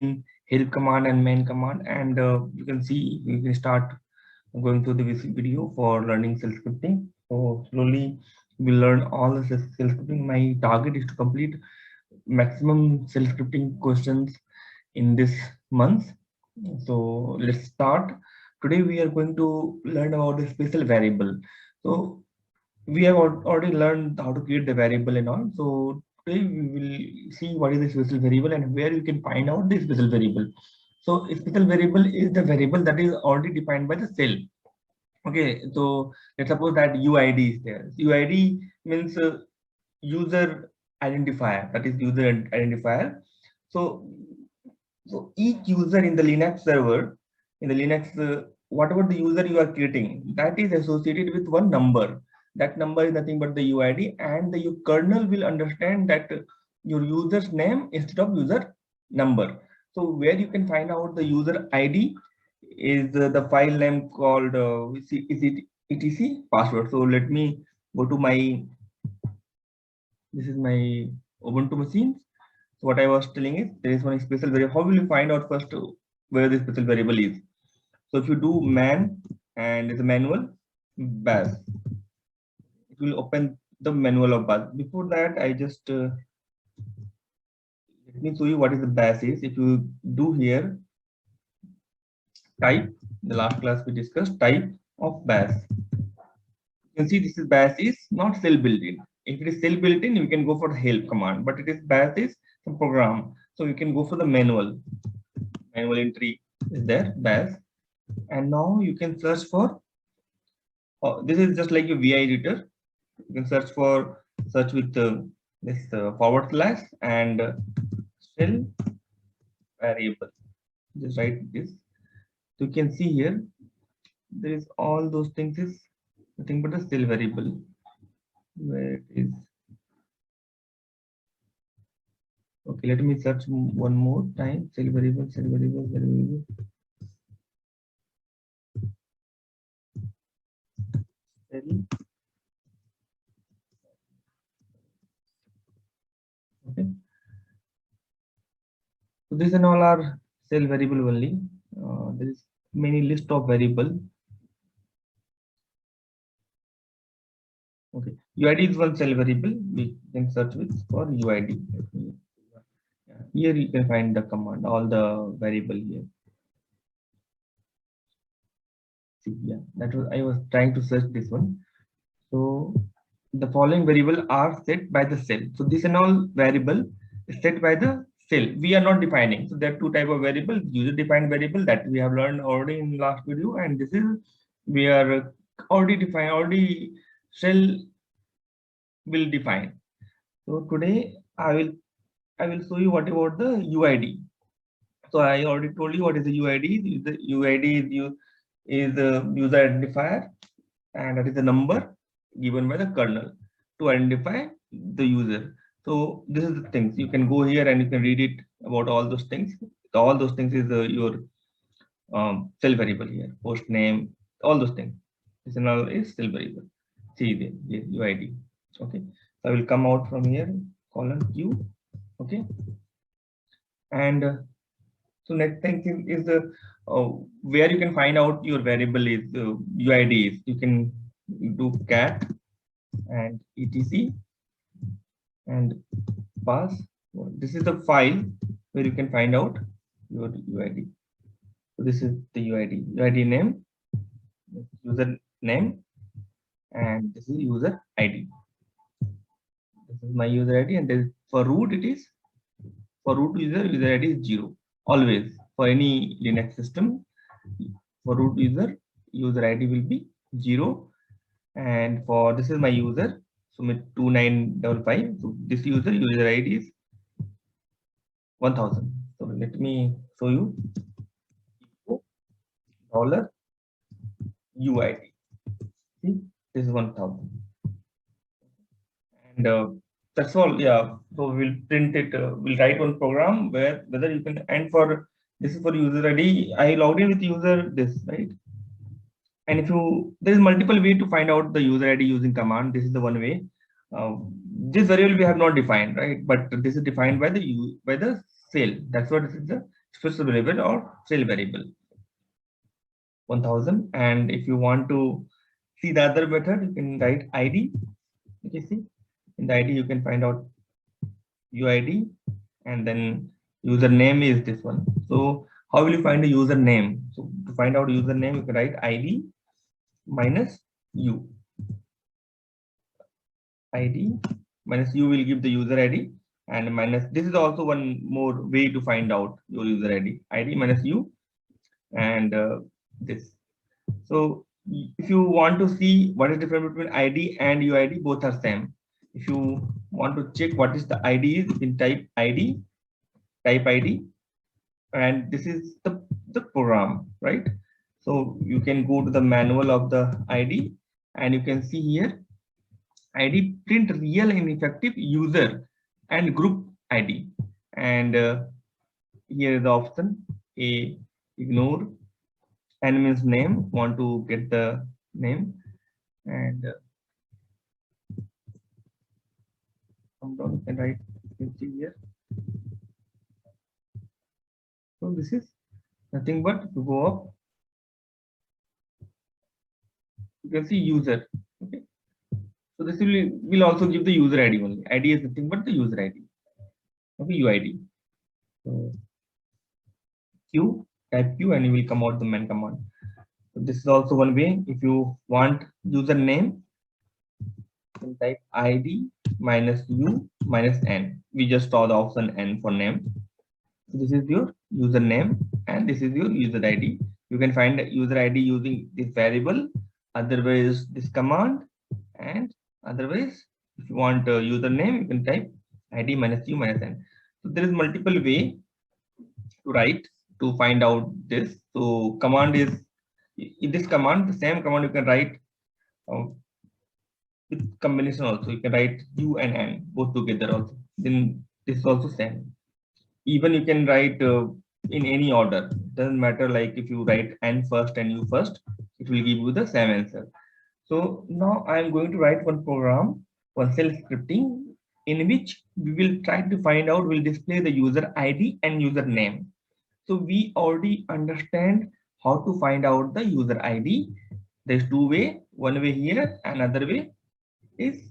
help command and main command, and you can see we can start going through this video for learning shell scripting. So slowly we learn all the shell scripting. My target is to complete maximum shell scripting questions in this month. So let's start. Today we are going to learn about the special variable. So we have already learned how to create the variable and all. So today we will see what is the special variable and where you can find out the special variable. So a special variable is the variable that is already defined by the cell. Okay, so let's suppose that UID is there. UID means user identifier, that is user identifier. So so each user in the Linux server, in the Linux, whatever the user you are creating, that is associated with one number. That number is nothing but the UID, and the kernel will understand that your user's name instead of user number. So where you can find out the user ID is the file name called is it etc password. So let me go to my, this is my Ubuntu machine. So what I was telling is there is one special variable. How will you find out first where the special variable is? So if you do man and it's a manual bash, it will open the manual of bash. Before that, I just let me show you what is the bash is. If you do here type, the last class we discussed type of bash. You can see this is bash is not cell built-in. If it is cell built-in, you can go for the help command, but it is bash is some program. So you can go for the manual entry is there bash, and now you can search for this is just like your vi editor. You can search with this forward slash and shell variable, just write this. So you can see here there is all those things is nothing but the shell variable, where it is. Okay, let me search one more time. Shell variable, shell variable, shell variable. Okay. So this and all are shell variable only. There is many list of variable. Okay, UID is one shell variable. We can search with for UID. Here you can find the command, all the variable here. See, yeah, that was I was trying to search this one. So the following variable are set by the cell. So this and all variable is set by the cell. We are not defining. So there are two type of variable: user defined variable that we have learned already in last video, and this is we are already shell will define. So today I will show you what about the UID. So I already told you what is the UID. The UID is the user identifier, and that is the number given by the kernel to identify the user. So this is the things you can go here and you can read it about all those things. All those things is your cell variable here, host name, all those things. This and all is cell variable. See the UID. Okay, so I will come out from here, colon Q. Okay, and so next thing is the where you can find out your variable is UID is. You can do cat and etc and pass. This is the file where you can find out your UID. So this is the UID name, user name, and this is user ID. This is my user ID, and then for root it is for root user ID is 0 always for any Linux system. For root user ID will be 0, and for this is my user, so 2955. So this user ID is 1000. So let me show you dollar UID. See, this is 1000, and that's all. Yeah, so we'll print it. We'll write one program where whether you can, and for this is for user ID. I logged in with user this, right? And if you, there is multiple way to find out the user ID using command. This is the one way. This variable we have not defined, right? But this is defined by the cell. That's what this is the fixed variable or cell variable 1000. And if you want to see the other method, you can write id. Okay, see, in the id you can find out UID, and then username is this one. So how will you find the username? So to find out username, you can write id minus u. id minus u will give the user id, and minus, this is also one more way to find out your user id minus u, and this. So if you want to see what is difference between id and uid, both are same. If you want to check what is the id is, you can type id, and this is the program, right? So you can go to the manual of the id, and you can see here id print real and effective user and group id. And here is the option a, ignore, n means name, want to get the name, and come down and write, you can see here. So this is nothing but, to go up, you can see user. Okay, so this will also give the user id only. Id is nothing but the user id. Okay, uid. So q, type q, and you will come out the main command. So this is also one way. If you want username, you can type id minus u minus n. We just saw the option n for name. So this is your username, and this is your user id. You can find user id using this variable, otherwise this command, and otherwise if you want username, you can type id minus u minus n. So there is multiple way to write to find out this. So command is, in this command, the same command you can write with combination also. You can write u and n both together also. Then this is also same. Even you can write in any order. Doesn't matter, like if you write n first and u first, it will give you the same answer. So now I am going to write one program, one shell scripting, in which we will try to find out, will display the user id and username. So we already understand how to find out the user id. There's two way, one way here, another way is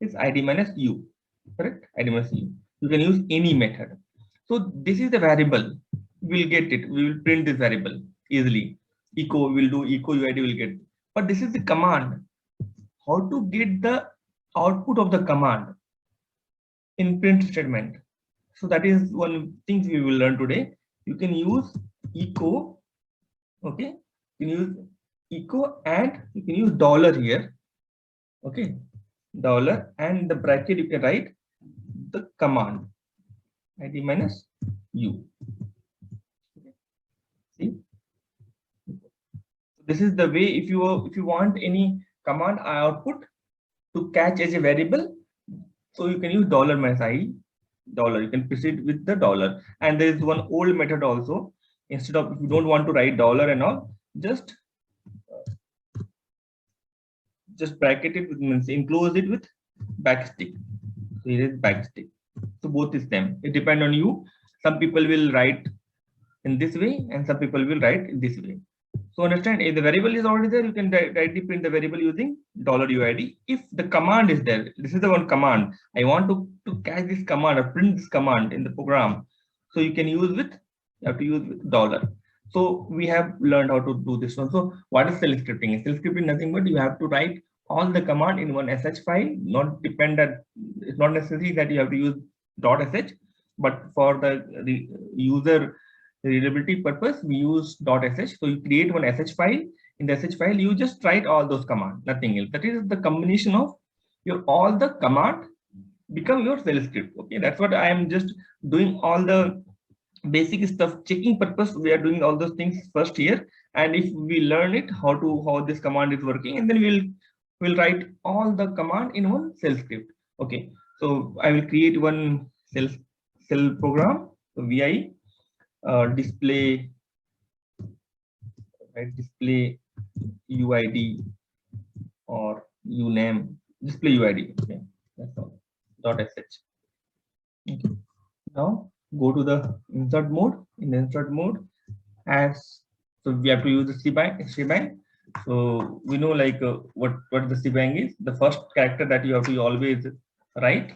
id minus u, correct? Id minus u. You can use any method. So this is the variable. We'll get it. We will print this variable easily. Echo, will do echo uid, will get. But this is the command. How to get the output of the command in print statement? So that is one thing we will learn today. You can use echo. Okay, you can use echo, and you can use dollar here. Okay, dollar, and the bracket you can write the command id minus u. Okay. See, this is the way. If you want any command output to catch as a variable, so you can use dollar minus I, dollar. You can proceed with the dollar. And there is one old method also. Instead of, if you don't want to write dollar and all, just bracket it with, means enclose it with backstick. So here is backstick. So both is same. It depends on you. Some people will write in this way, and some people will write in this way. So understand, if the variable is already there, you can directly print the variable using $UID. If the command is there, this is the one command. I want to catch this command or print this command in the program. So you can use with, you have to use with dollar. So we have learned how to do this one. So what is shell scripting? Shell scripting nothing but you have to write all the command in one sh file. Not dependent. It's not necessary that you have to use .sh, but for the user readability purpose, we use .sh. So you create one sh file. In the sh file, you just write all those commands, nothing else. That is the combination of your all the command become your shell script. Okay, that's what I am just doing, all the basic stuff, checking purpose. We are doing all those things first here, and if we learn it how this command is working, and then we'll write all the command in one shell script. Okay, so I will create one shell program. So vi display, right, display UID or UNAME, display UID. Okay, that's all. .sh. Okay. Now go to the insert mode. In the insert mode, as so we have to use the shebang. So we know like what the shebang is. The first character that you have to always write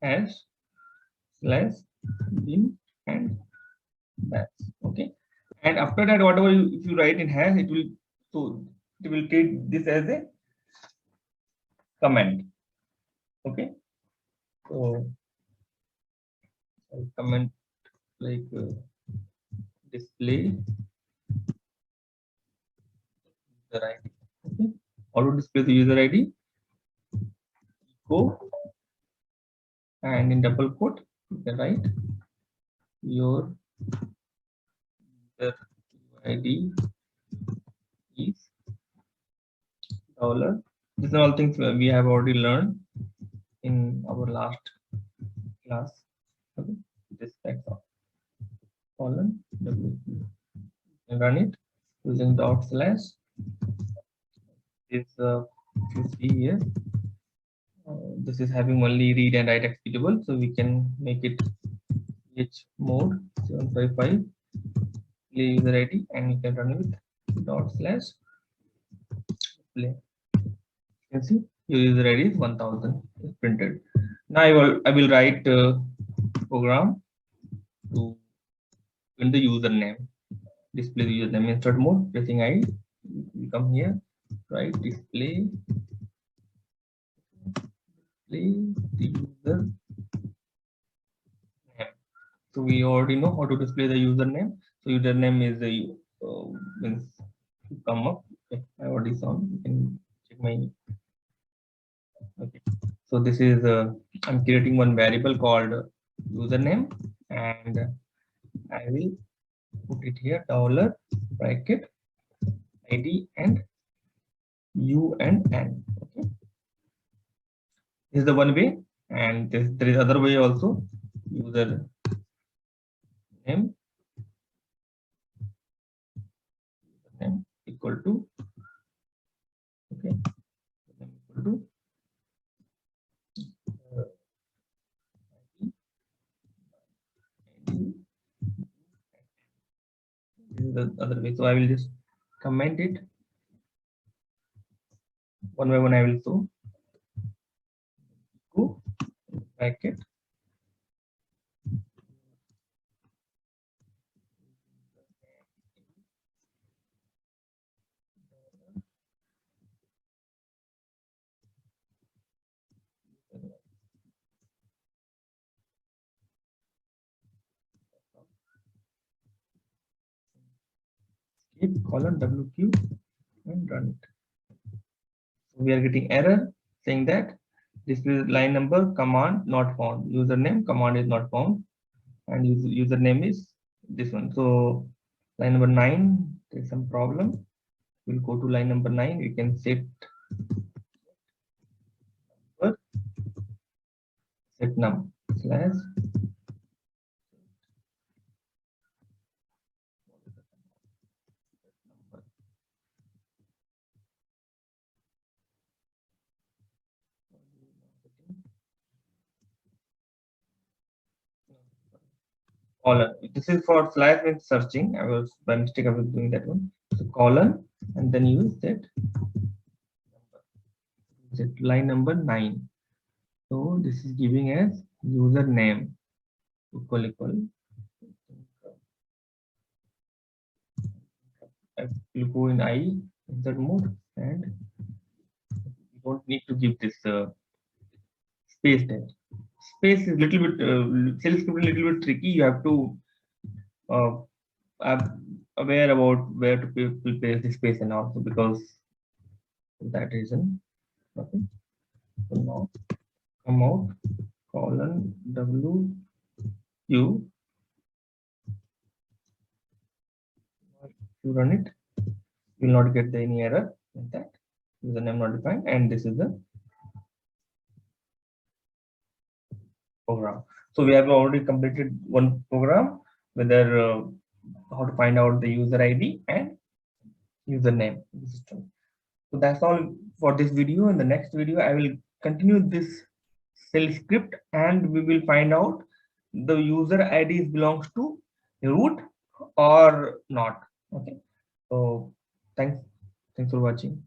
as slash bin and that's okay. And after that, whatever if you write in hash, it will so it will treat this as a comment. Okay, so I'll comment like display user ID. Okay, how to display the user ID? Go and in double quote you can write your user ID is dollar. These are all things we have already learned in our last class. Okay, this text of colon w and run it using dot slash. Is you see here, this is having only read and write executable, so we can make it h mode 755 play user ID and you can run it dot slash play. You can see your user ID is 1000 is printed. Now I will write program to print the username, display the username. Insert mode, pressing I, you come here, right, display the user name. So we already know how to display the username. So username is the means to come up. Okay, I already saw. You can check my. Okay. So this is I'm creating one variable called username, and I will put it here dollar bracket ID and U and N. Okay. This is the one way, and there is other way also. User name equal to okay equal to this is the other way. So I will just comment it one by one. I will show go bracket keep colon WQ and run it. So we are getting error saying that this is line number command not found. Username command is not found, and username is this one. So line number 9, there's some problem. We'll go to line number 9. We can set num slash colon. This is for slash with searching. I was by mistake I was doing that one. So colon and then use that line number 9. So this is giving as username equal. I will go in I insert mode and you don't need to give this space there. Space is little bit shell script a little bit tricky. You have to aware about where to place the space and also because for that reason. Okay. So now come out colon W Q. You run it, you will not get any error like that. Username not defined, and this is the program. So we have already completed one program, whether how to find out the user ID and username in the system. So that's all for this video. In the next video, I will continue this cell script, and we will find out the user ID belongs to root or not. Okay, so thanks for watching.